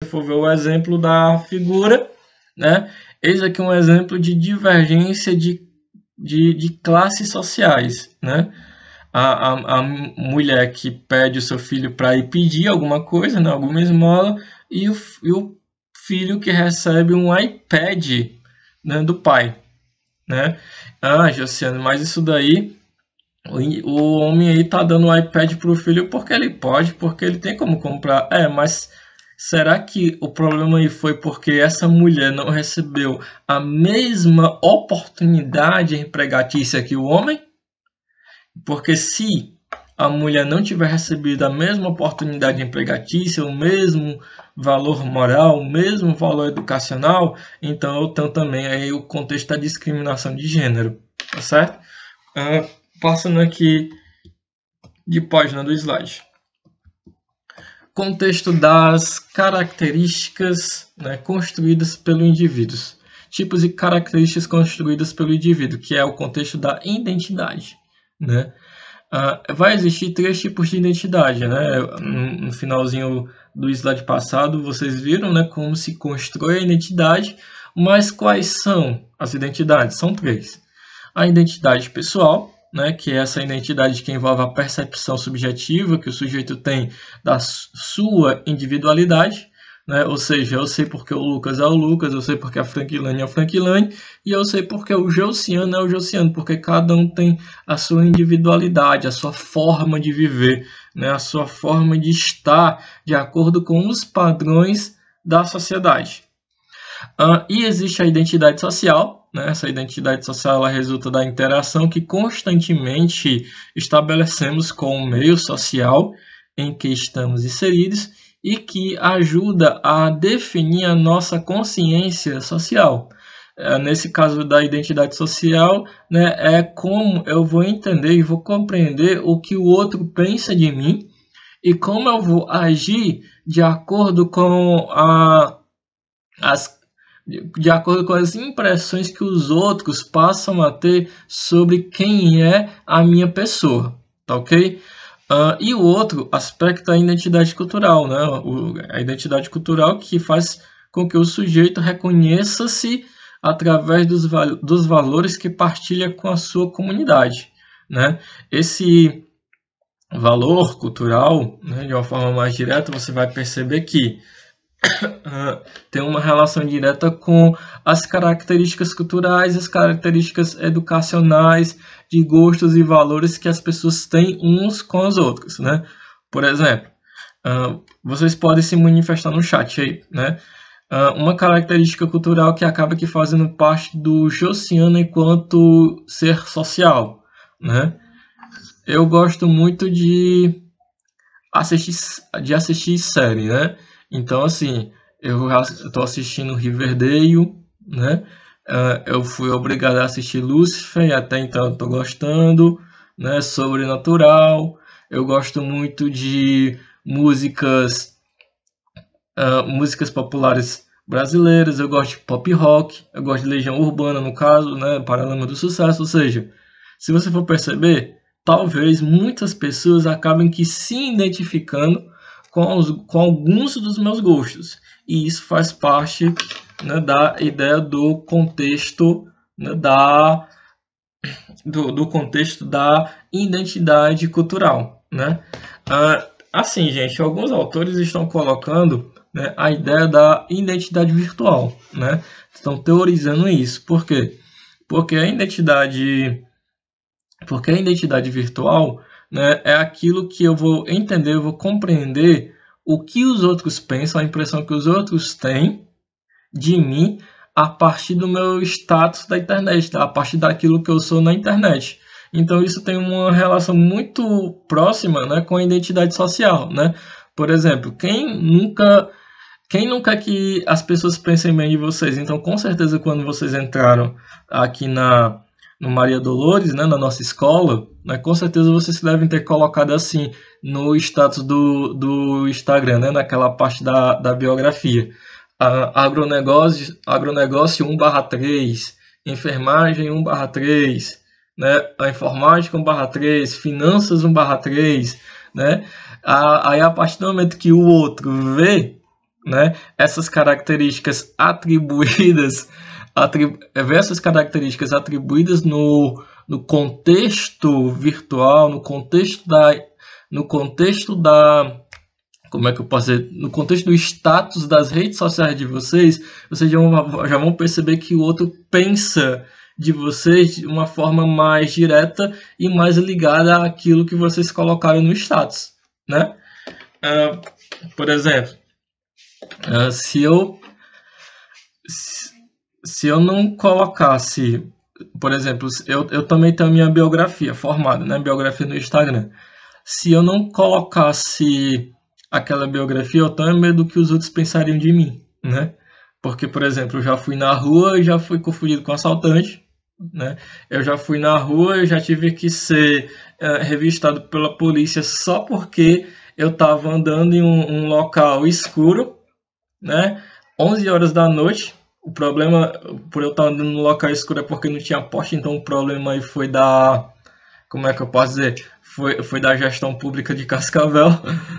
for ver o exemplo da figura, né? Eis aqui um exemplo de divergência de classes sociais, né? A mulher que pede o seu filho para ir pedir alguma coisa, né, alguma esmola, e o filho que recebe um iPad, né, do pai, né? Ah, Josiane, mas isso daí, o homem aí tá dando o iPad pro filho porque ele pode, porque ele tem como comprar. Mas será que o problema aí foi porque essa mulher não recebeu a mesma oportunidade empregatícia que o homem? Porque se a mulher não tiver recebido a mesma oportunidade empregatícia, o mesmo valor moral, o mesmo valor educacional, então eu tenho também aí o contexto da discriminação de gênero, tá certo? Passando aqui de página do slide. Contexto das características, né, construídas pelo indivíduo. Tipos e características construídas pelo indivíduo, que é o contexto da identidade, né? Vai existir 3 tipos de identidade, né? No finalzinho do slide passado, vocês viram, né, como se constrói a identidade, mas quais são as identidades? São 3. A identidade pessoal, né, que é essa identidade que envolve a percepção subjetiva que o sujeito tem da sua individualidade, né? Ou seja, eu sei porque o Lucas é o Lucas, eu sei porque a Frankilane é a Frankilane, e eu sei porque o Josiano é o Josiano, porque cada um tem a sua individualidade, a sua forma de viver, né? A sua forma de estar de acordo com os padrões da sociedade. E existe a identidade social, né? Essa identidade social ela resulta da interação que constantemente estabelecemos com o meio social em que estamos inseridos e que ajuda a definir a nossa consciência social. Nesse caso da identidade social, né, é como eu vou entender e vou compreender o que o outro pensa de mim e como eu vou agir de acordo com de acordo com as impressões que os outros passam a ter sobre quem é a minha pessoa, tá ok? E o outro aspecto é a identidade cultural, né? A identidade cultural que faz com que o sujeito reconheça-se através dos valores que partilha com a sua comunidade, né? Esse valor cultural, né, de uma forma mais direta, você vai perceber que tem uma relação direta com as características culturais, as características educacionais, de gostos e valores que as pessoas têm uns com os outros, né? Por exemplo, vocês podem se manifestar no chat aí, né? Uma característica cultural que acaba que fazendo parte do Josiano enquanto ser social, né? Eu gosto muito de assistir série, né? Então, assim, eu estou assistindo Riverdale, né? Eu fui obrigado a assistir Lucifer e até então eu estou gostando, né? Sobrenatural. Eu gosto muito de músicas populares brasileiras. Eu gosto de pop rock. Eu gosto de Legião Urbana, no caso, né? Paralama do Sucesso. Ou seja, se você for perceber, talvez muitas pessoas acabem que se identificando com alguns dos meus gostos. E isso faz parte, né, da ideia do contexto, né, do contexto da identidade cultural, né? Assim, gente, alguns autores estão colocando, né, a ideia da identidade virtual, né? Estão teorizando isso. Por quê? Porque a identidade virtual, né, é aquilo que eu vou entender, eu vou compreender o que os outros pensam, a impressão que os outros têm de mim a partir do meu status da internet, tá? A partir daquilo que eu sou na internet. Então isso tem uma relação muito próxima, né, com a identidade social, né? Por exemplo, quem nunca que as pessoas pensem bem de vocês? Então, com certeza, quando vocês entraram aqui no Maria Dolores, né, na nossa escola, né, com certeza vocês devem ter colocado assim no status do Instagram, né, naquela parte da biografia. Agronegócio 1/3, enfermagem 1/3, né, a informática 1/3, finanças 1/3, né? Aí a partir do momento que o outro vê, né, essas características atribuídas versus características atribuídas no contexto virtual, no contexto da, como é que eu posso dizer, no contexto do status das redes sociais de vocês já vão perceber que o outro pensa de vocês de uma forma mais direta e mais ligada àquilo que vocês colocaram no status, né? Por exemplo, se eu não colocasse, por exemplo, eu também tenho minha biografia formada, né? Biografia no Instagram. Se eu não colocasse aquela biografia, eu tenho medo do que os outros pensariam de mim, né? Porque, por exemplo, eu já fui na rua e já fui confundido com assaltante, né? Eu já fui na rua e já tive que ser revistado pela polícia só porque eu estava andando em um local escuro, né? 11 horas da noite. O problema, por eu estar andando no local escuro, é porque não tinha poste, então o problema aí foi da, como é que eu posso dizer? Foi da gestão pública de Cascavel,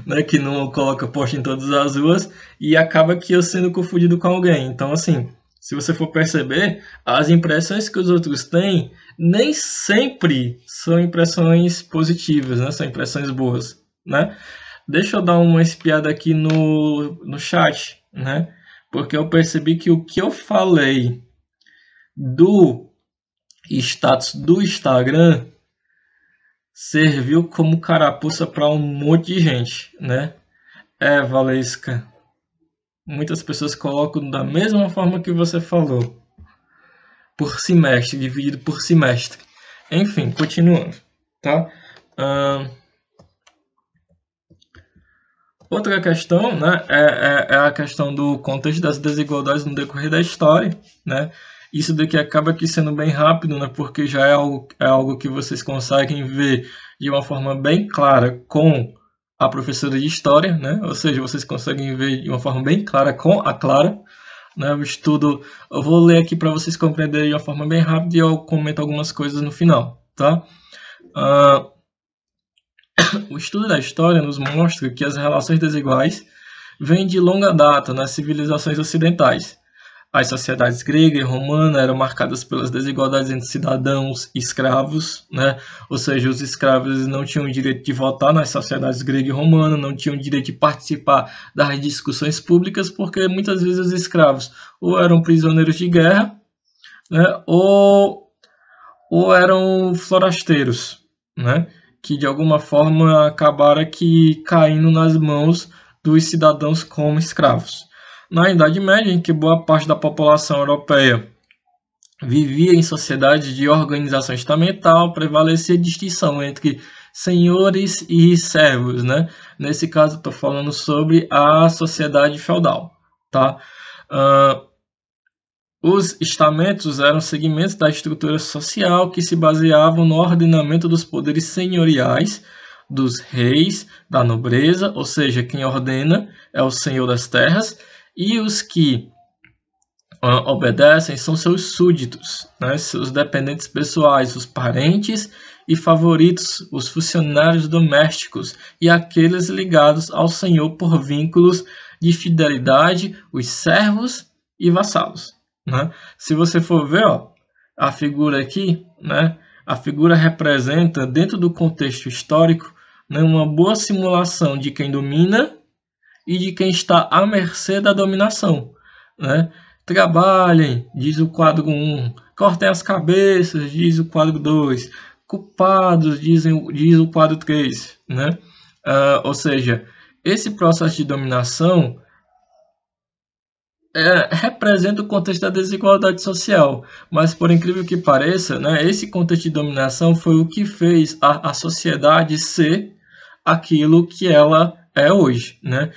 né, que não coloca poste em todas as ruas, e acaba que eu sendo confundido com alguém. Então, assim, se você for perceber, as impressões que os outros têm nem sempre são impressões positivas, né? São impressões boas, né? Deixa eu dar uma espiada aqui no chat, né? Porque eu percebi que o que eu falei do status do Instagram serviu como carapuça para um monte de gente, né? Valesca, muitas pessoas colocam da mesma forma que você falou, por semestre, dividido por semestre. Enfim, continuando, tá? Outra questão, né, é a questão do contexto das desigualdades no decorrer da história, né? Isso daqui acaba aqui sendo bem rápido, né, porque já é algo que vocês conseguem ver de uma forma bem clara com a professora de história, né? Ou seja, vocês conseguem ver de uma forma bem clara com a Clara, né? O estudo, eu vou ler aqui para vocês compreenderem de uma forma bem rápida e eu comento algumas coisas no final, tá? O estudo da história nos mostra que as relações desiguais vêm de longa data nas civilizações ocidentais. As sociedades grega e romana eram marcadas pelas desigualdades entre cidadãos e escravos, né? Ou seja, os escravos não tinham o direito de votar nas sociedades grega e romana, não tinham o direito de participar das discussões públicas, porque muitas vezes os escravos ou eram prisioneiros de guerra, né? Ou eram forasteiros, né? Que de alguma forma acabaram aqui caindo nas mãos dos cidadãos como escravos. Na Idade Média, em que boa parte da população europeia vivia em sociedade de organização estamental, prevalecia a distinção entre senhores e servos, né? Nesse caso, estou falando sobre a sociedade feudal, tá? Os estamentos eram segmentos da estrutura social que se baseavam no ordenamento dos poderes senhoriais, dos reis, da nobreza, ou seja, quem ordena é o senhor das terras, e os que obedecem são seus súditos, né, seus dependentes pessoais, os parentes e favoritos, os funcionários domésticos e aqueles ligados ao senhor por vínculos de fidelidade, os servos e vassalos. Né? Se você for ver, ó, a figura aqui, né, a figura representa, dentro do contexto histórico, né, uma boa simulação de quem domina e de quem está à mercê da dominação. Né? Trabalhem, diz o quadro 1. Cortem as cabeças, diz o quadro 2. Culpados, diz o quadro 3. Né? Ou seja, esse processo de dominação representa o contexto da desigualdade social, mas por incrível que pareça, né, esse contexto de dominação foi o que fez a sociedade ser aquilo que ela é hoje, né?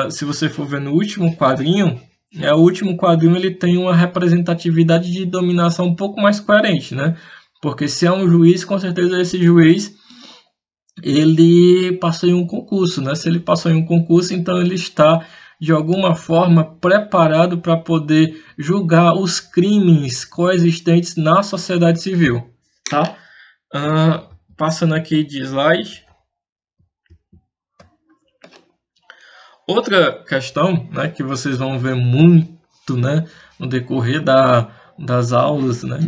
Se você for ver no último quadrinho, o último quadrinho ele tem uma representatividade de dominação um pouco mais coerente, né? Porque se é um juiz, com certeza esse juiz ele passou em um concurso, né? Se ele passou em um concurso, então ele está de alguma forma preparado para poder julgar os crimes coexistentes na sociedade civil, tá? Passando aqui de slide. Outra questão, né, que vocês vão ver muito, né, no decorrer das aulas, né,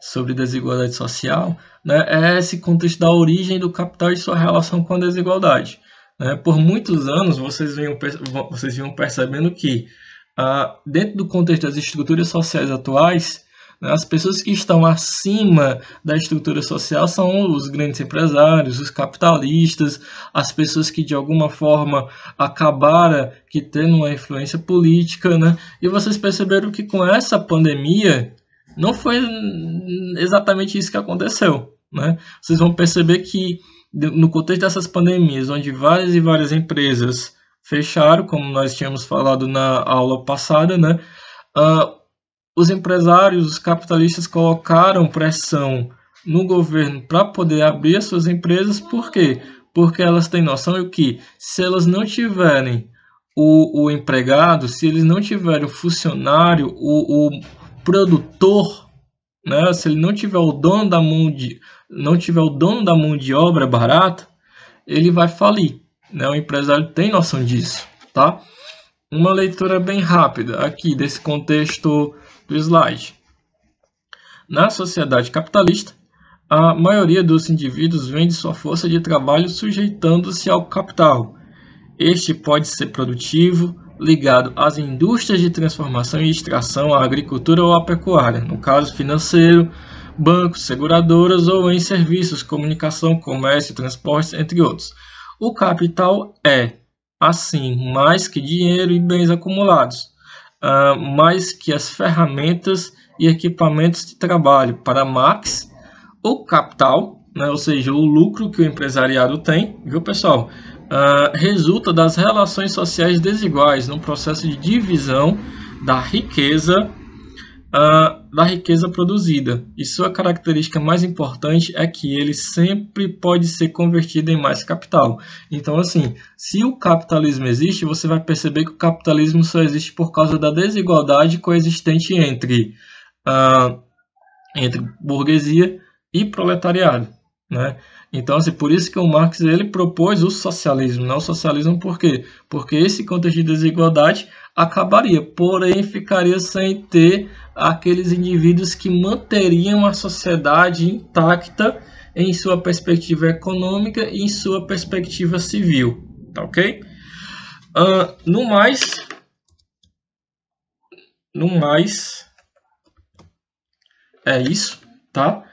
sobre desigualdade social, né, é esse contexto da origem do capital e sua relação com a desigualdade. Né? Por muitos anos, vocês vinham percebendo que, dentro do contexto das estruturas sociais atuais, as pessoas que estão acima da estrutura social são os grandes empresários, os capitalistas, as pessoas que de alguma forma acabaram que tendo uma influência política, né? E vocês perceberam que com essa pandemia não foi exatamente isso que aconteceu, né? Vocês vão perceber que no contexto dessas pandemias, onde várias e várias empresas fecharam, como nós tínhamos falado na aula passada, né? Os empresários, os capitalistas colocaram pressão no governo para poder abrir as suas empresas. Por quê? Porque elas têm noção de que se elas não tiverem o empregado, se eles não tiverem o funcionário, o produtor, né, se ele não tiver o dono da mão de obra barata, ele vai falir. Né? O empresário tem noção disso, tá? Uma leitura bem rápida aqui desse contexto do slide. Na sociedade capitalista, a maioria dos indivíduos vende sua força de trabalho sujeitando-se ao capital. Este pode ser produtivo, ligado às indústrias de transformação e extração, à agricultura ou à pecuária, no caso financeiro, bancos, seguradoras ou em serviços, comunicação, comércio, transportes, entre outros. O capital é, assim, mais que dinheiro e bens acumulados, mais que as ferramentas e equipamentos de trabalho. Para Marx, o capital, né, ou seja, o lucro que o empresariado tem, viu, pessoal, resulta das relações sociais desiguais no processo de divisão da riqueza produzida. E sua característica mais importante é que ele sempre pode ser convertido em mais capital. Então, assim, se o capitalismo existe, você vai perceber que o capitalismo só existe por causa da desigualdade coexistente entre burguesia e proletariado, né? Então, assim, por isso que o Marx ele propôs o socialismo. Não o socialismo por quê? Porque esse contexto de desigualdade acabaria, porém ficaria sem ter aqueles indivíduos que manteriam a sociedade intacta em sua perspectiva econômica e em sua perspectiva civil, tá ok? No mais, é isso, tá?